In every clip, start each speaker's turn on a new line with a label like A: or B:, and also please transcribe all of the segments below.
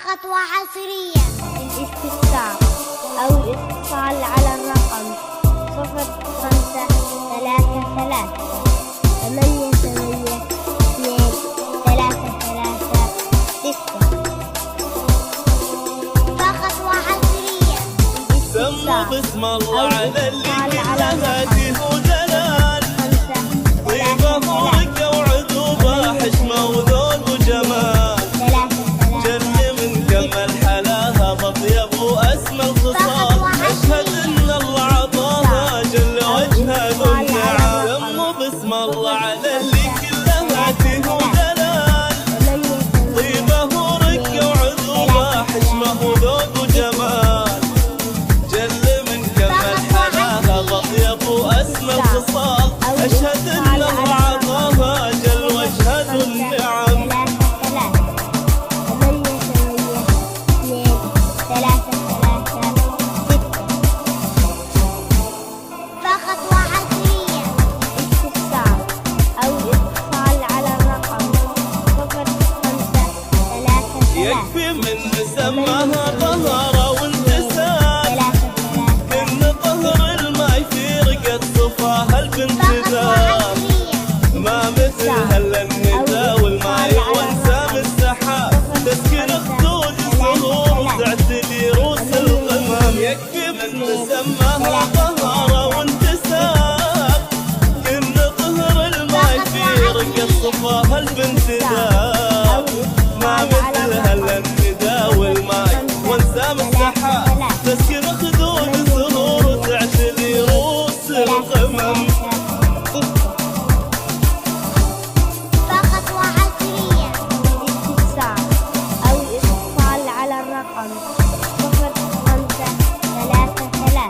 A: فقط وحصريا
B: الاستفسار أو الاتصال على الرقم
A: 0533 فقط وحصريا
C: سموا باسم الله على اللي كلها ودلال، طيبة ورقة وعذوبة حشمة وذوق وجمال، جل من كمل حلاها بطيب واسمى الخصال، اشهد ان الله عطاها جل وجهها ذو النعم. سموا باسم الله على اللي كلها ودلال، طيبة ورقة وعذوبة حشمة وذوق وجمال، واسمى الخصال، اشهد ان الله عطاها جل وجهها ذو النعم.
A: فقط وحصريا
B: استفسار أو الاتصال على الرقم 0533
C: يكفي من مسماها طهارة وانتساب، كن طهر الماي في رقة صفاها البنت ذاب، ما مثلها الا الندى والماي وانسام السحاب، تسكن خدود الزهور وتعتدي روس القمم. يكفي من مسماها طهارة وانتساب، كن طهر الماي في رقة صفاها البنت ذاب، ما مثلها الا الندى والماي وانسام السحاب، تسكن خدود الزهور وتعتدي روس القمم.
A: فقط وحصريا
B: الاستفسار أو الاتصال على الرقم 0533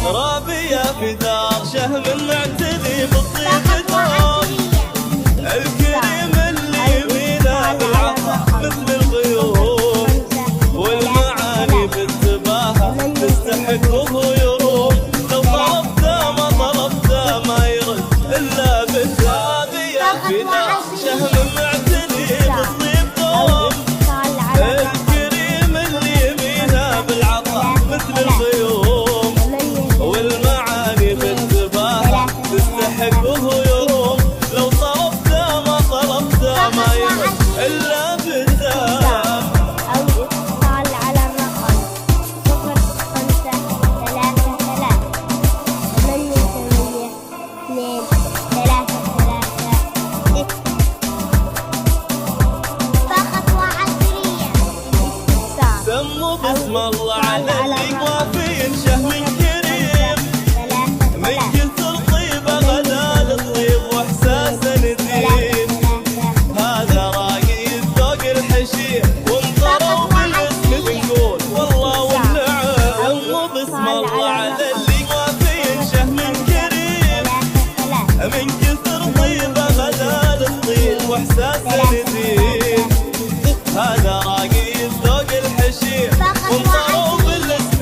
C: رابية في دار شهم معتدي بالطيب دوم، الكريم اللي يمينه بالعطاء مثل الغيوم، والمعاني بالتباهة تستحق وهو يروم، لو طلبته ما طلبته ما يرد الا بالرابية في دار شهم معتدي بالطيب دوم، الكريم اللي يمينه بالعطاء مثل الغيوم، والمعاني بالتباهة تستحق وهو يروم، لو طلبته ما طلبته ما يرد الا بالذات.
B: أو الاتصال على الرقم 0533
A: فقط وحصريا
B: استفسار
C: سموا باسم الله على اللي وافي شهم كريم، من كثر طيبه غدا للطيب واحساسه نديم، هذا راقي الذوق الحشيم وانطروا بالاسم بنقول والله والنعم. سموا باسم الله على اللي وافي شهم كريم، من كثر طيبه غدا للطيب واحساسه نديم، هذا راقي الذوق الحشيم وانطروا بالاسم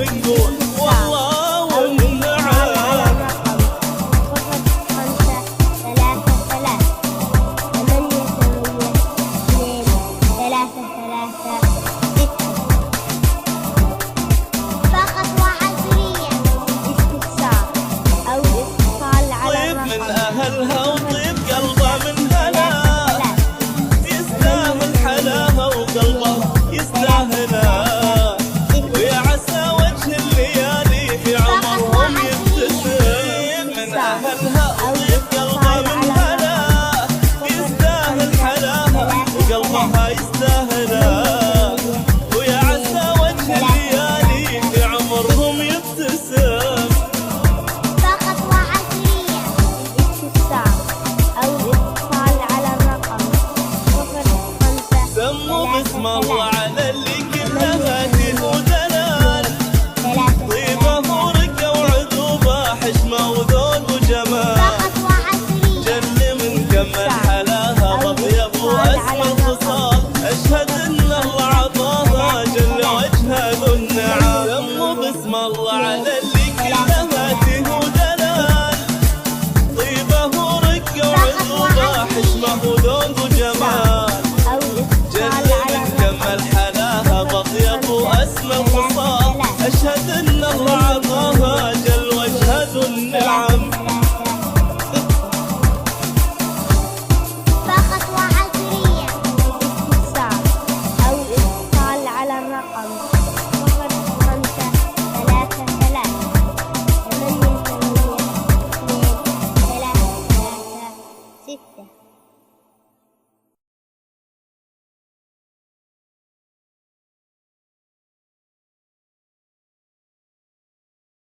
C: وجمال،
B: أو الاتصال
C: جل
B: على
C: من جمل حلاها بطيب وأسمى خصال، أشهد أن الله عطاها جل واشهد النعم.
A: فخطوة عصرية.
B: الاستفسار أو الاتصال على الرقم 0533 882 336.